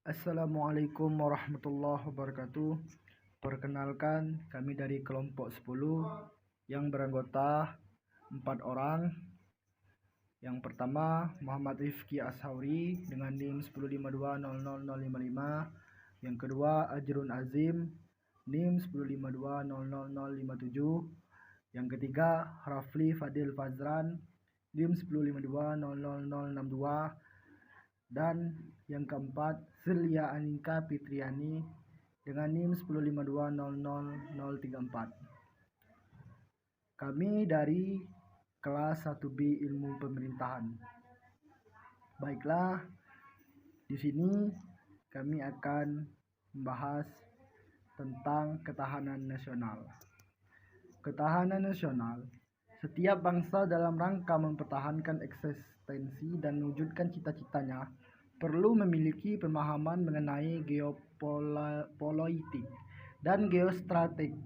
Assalamualaikum warahmatullahi wabarakatuh. Perkenalkan, kami dari kelompok 10 yang beranggota 4 orang. Yang pertama, Muhammad Rifki Ashauri dengan NIM 1052000055. Yang kedua, Ajrun Azim NIM 1052000057. Yang ketiga, Rafli Fadil Fazran NIM 10520062. Dan yang keempat, Zelia Aninka Fitriani dengan NIM 1052000034. Kami dari kelas 1B Ilmu Pemerintahan. Baiklah, di sini kami akan membahas tentang ketahanan nasional. Ketahanan nasional, setiap bangsa dalam rangka mempertahankan eksistensi dan mewujudkan cita-citanya perlu memiliki pemahaman mengenai geopolitik dan geostrategi.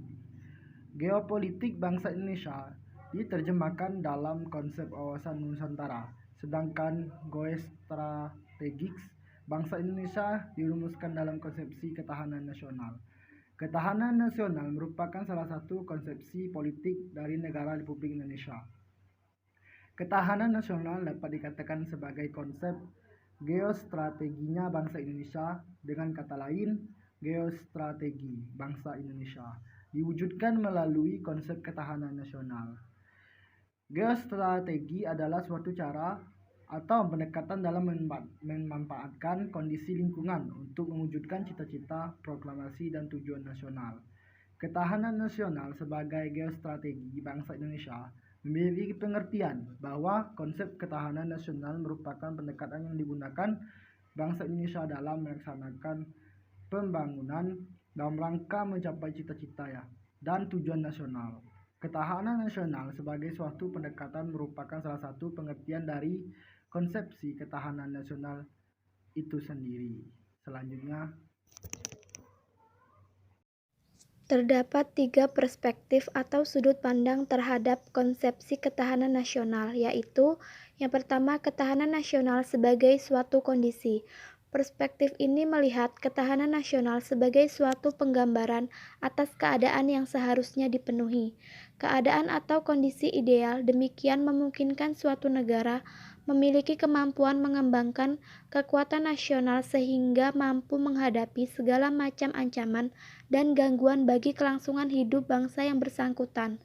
Geopolitik bangsa Indonesia diterjemahkan dalam konsep wawasan Nusantara, sedangkan geostrategis bangsa Indonesia dirumuskan dalam konsepsi ketahanan nasional. Ketahanan nasional merupakan salah satu konsepsi politik dari negara Republik Indonesia. Ketahanan nasional dapat dikatakan sebagai konsep geostrateginya bangsa Indonesia. Dengan kata lain, geostrategi bangsa Indonesia diwujudkan melalui konsep ketahanan nasional. Geostrategi adalah suatu cara atau pendekatan dalam memanfaatkan kondisi lingkungan untuk mewujudkan cita-cita, proklamasi, dan tujuan nasional. Ketahanan nasional sebagai geostrategi bangsa Indonesia memiliki pengertian bahwa konsep ketahanan nasional merupakan pendekatan yang digunakan bangsa Indonesia dalam melaksanakan pembangunan dalam rangka mencapai cita-cita dan tujuan nasional. Ketahanan nasional sebagai suatu pendekatan merupakan salah satu pengertian dari konsepsi ketahanan nasional itu sendiri. Selanjutnya, terdapat 3 perspektif atau sudut pandang terhadap konsepsi ketahanan nasional, yaitu yang pertama, ketahanan nasional sebagai suatu kondisi. Perspektif ini melihat ketahanan nasional sebagai suatu penggambaran atas keadaan yang seharusnya dipenuhi. Keadaan atau kondisi ideal demikian memungkinkan suatu negara memiliki kemampuan mengembangkan kekuatan nasional sehingga mampu menghadapi segala macam ancaman dan gangguan bagi kelangsungan hidup bangsa yang bersangkutan.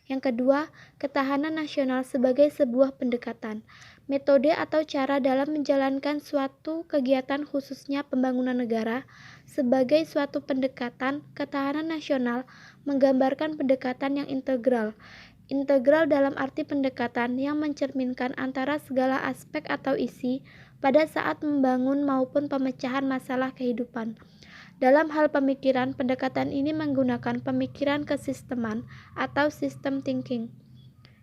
Yang kedua, ketahanan nasional sebagai sebuah pendekatan, metode atau cara dalam menjalankan suatu kegiatan khususnya pembangunan negara. Sebagai suatu pendekatan, ketahanan nasional menggambarkan pendekatan yang integral. Integral dalam arti pendekatan yang mencerminkan antara segala aspek atau isi pada saat membangun maupun pemecahan masalah kehidupan. Dalam hal pemikiran, pendekatan ini menggunakan pemikiran kesisteman atau system thinking.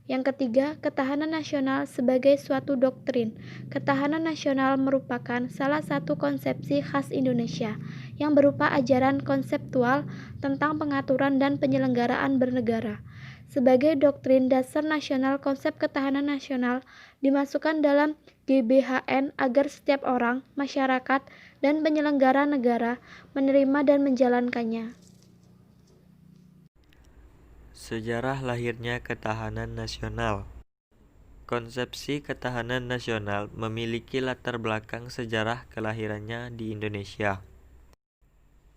Yang ketiga, ketahanan nasional sebagai suatu doktrin. Ketahanan nasional merupakan salah satu konsepsi khas Indonesia yang berupa ajaran konseptual tentang pengaturan dan penyelenggaraan bernegara. Sebagai doktrin dasar nasional, konsep ketahanan nasional dimasukkan dalam GBHN agar setiap orang, masyarakat, dan penyelenggara negara menerima dan menjalankannya. Sejarah lahirnya ketahanan nasional. Konsepsi ketahanan nasional memiliki latar belakang sejarah kelahirannya di Indonesia.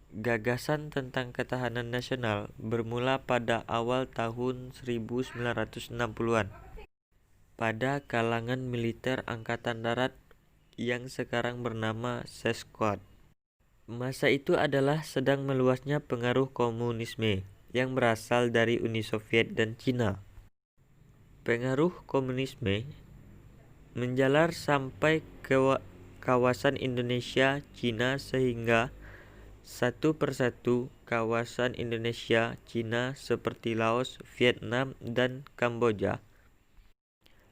Gagasan tentang ketahanan nasional bermula pada awal tahun 1960-an pada kalangan militer Angkatan Darat yang sekarang bernama Sesquad. Masa itu adalah sedang meluasnya pengaruh komunisme yang berasal dari Uni Soviet dan Cina. Pengaruh komunisme menjalar sampai ke kawasan Indonesia, Cina sehingga satu persatu kawasan Indonesia, Cina seperti Laos, Vietnam, dan Kamboja,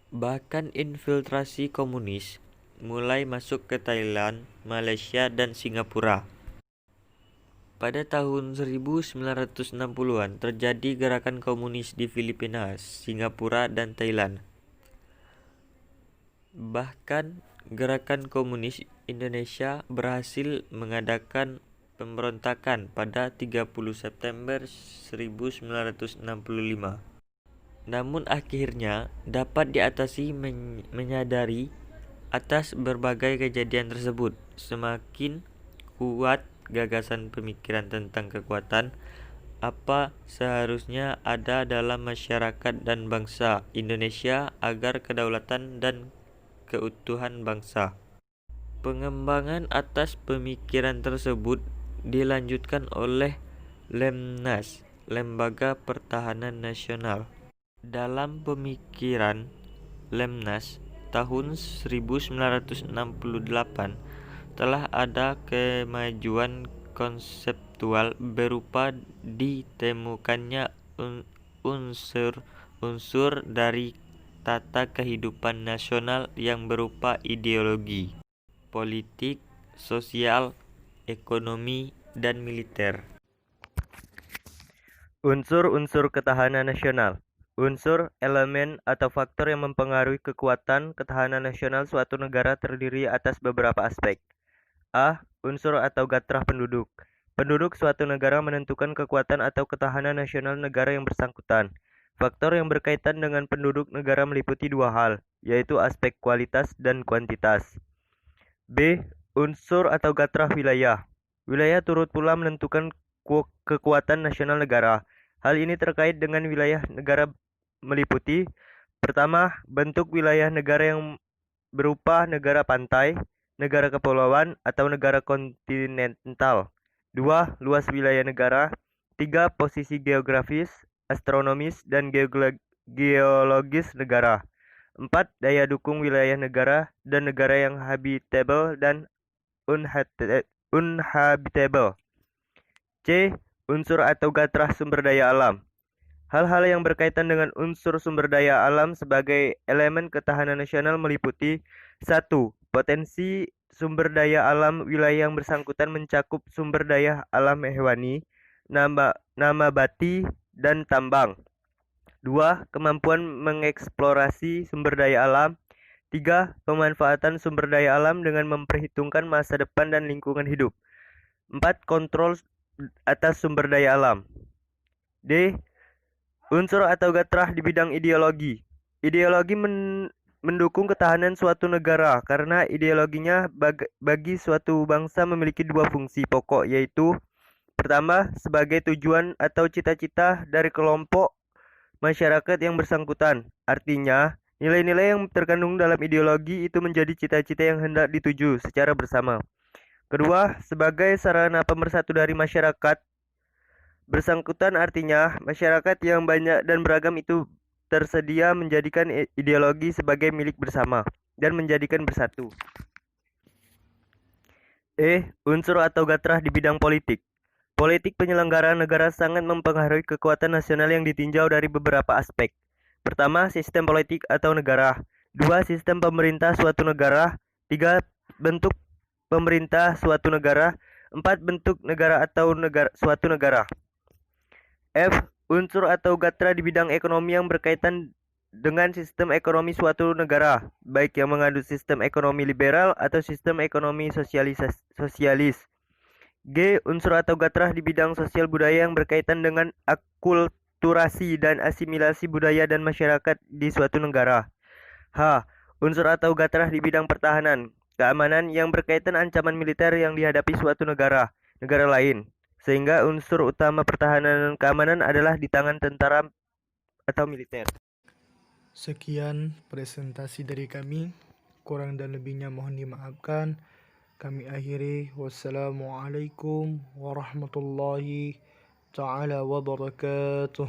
bahkan infiltrasi komunis mulai masuk ke Thailand, Malaysia, dan Singapura. Pada tahun 1960-an terjadi gerakan komunis di Filipina, Singapura, dan Thailand. Bahkan Gerakan Komunis Indonesia berhasil mengadakan pemberontakan pada 30 September 1965. Namun akhirnya dapat diatasi menyadari atas berbagai kejadian tersebut. Semakin kuat gagasan pemikiran tentang kekuatan apa seharusnya ada dalam masyarakat dan bangsa Indonesia agar kedaulatan dan keutuhan bangsa. Pengembangan atas pemikiran tersebut dilanjutkan oleh Lemnas, Lembaga Pertahanan Nasional. Dalam pemikiran Lemnas tahun 1968 telah ada kemajuan konseptual berupa ditemukannya unsur-unsur dari tata kehidupan nasional yang berupa ideologi, politik, sosial, ekonomi, dan militer. Unsur-unsur ketahanan nasional. Unsur, elemen, atau faktor yang mempengaruhi kekuatan ketahanan nasional suatu negara terdiri atas beberapa aspek. A. Unsur atau gatrah penduduk. Penduduk suatu negara menentukan kekuatan atau ketahanan nasional negara yang bersangkutan. Faktor yang berkaitan dengan penduduk negara meliputi dua hal, yaitu aspek kualitas dan kuantitas. B. Unsur atau gatrah wilayah. Wilayah turut pula menentukan kekuatan nasional negara. Hal ini terkait dengan wilayah negara meliputi: pertama, bentuk wilayah negara yang berupa negara pantai, negara kepulauan, atau negara kontinental. 2. Luas wilayah negara. 3. Posisi geografis, astronomis, dan geologis negara. 4. Daya dukung wilayah negara dan negara yang habitable dan unhabitable. C. Unsur atau gatrah sumber daya alam. Hal-hal yang berkaitan dengan unsur sumber daya alam sebagai elemen ketahanan nasional meliputi: 1. Potensi sumber daya alam wilayah yang bersangkutan mencakup sumber daya alam hewani, nabati, dan tambang. 2. Kemampuan mengeksplorasi sumber daya alam. 3. Pemanfaatan sumber daya alam dengan memperhitungkan masa depan dan lingkungan hidup. 4. Kontrol atas sumber daya alam. D. Unsur atau gatrah di bidang ideologi. Ideologi mendukung ketahanan suatu negara karena ideologinya bagi suatu bangsa memiliki dua fungsi pokok, yaitu: pertama, sebagai tujuan atau cita-cita dari kelompok masyarakat yang bersangkutan. Artinya, nilai-nilai yang terkandung dalam ideologi itu menjadi cita-cita yang hendak dituju secara bersama. Kedua, sebagai sarana pemersatu dari masyarakat bersangkutan, artinya masyarakat yang banyak dan beragam itu tersedia menjadikan ideologi sebagai milik bersama dan menjadikan bersatu. Unsur atau gatrah di bidang politik. Politik penyelenggaraan negara sangat mempengaruhi kekuatan nasional yang ditinjau dari beberapa aspek. Pertama, sistem politik atau negara. 2. Sistem pemerintah suatu negara. 3. Bentuk pemerintah suatu negara. 4. Bentuk negara atau suatu negara. F. Unsur atau gatrah di bidang ekonomi yang berkaitan dengan sistem ekonomi suatu negara, baik yang mengandung sistem ekonomi liberal atau sistem ekonomi sosialis. G. Unsur atau gatrah di bidang sosial budaya yang berkaitan dengan akulturasi dan asimilasi budaya dan masyarakat di suatu negara. H. Unsur atau gatrah di bidang pertahanan, keamanan yang berkaitan ancaman militer yang dihadapi suatu negara lain, sehingga unsur utama pertahanan dan keamanan adalah di tangan tentara atau militer. Sekian presentasi dari kami, kurang dan lebihnya mohon dimaafkan. Kami akhiri, wassalamualaikum warahmatullahi ta'ala wabarakatuh.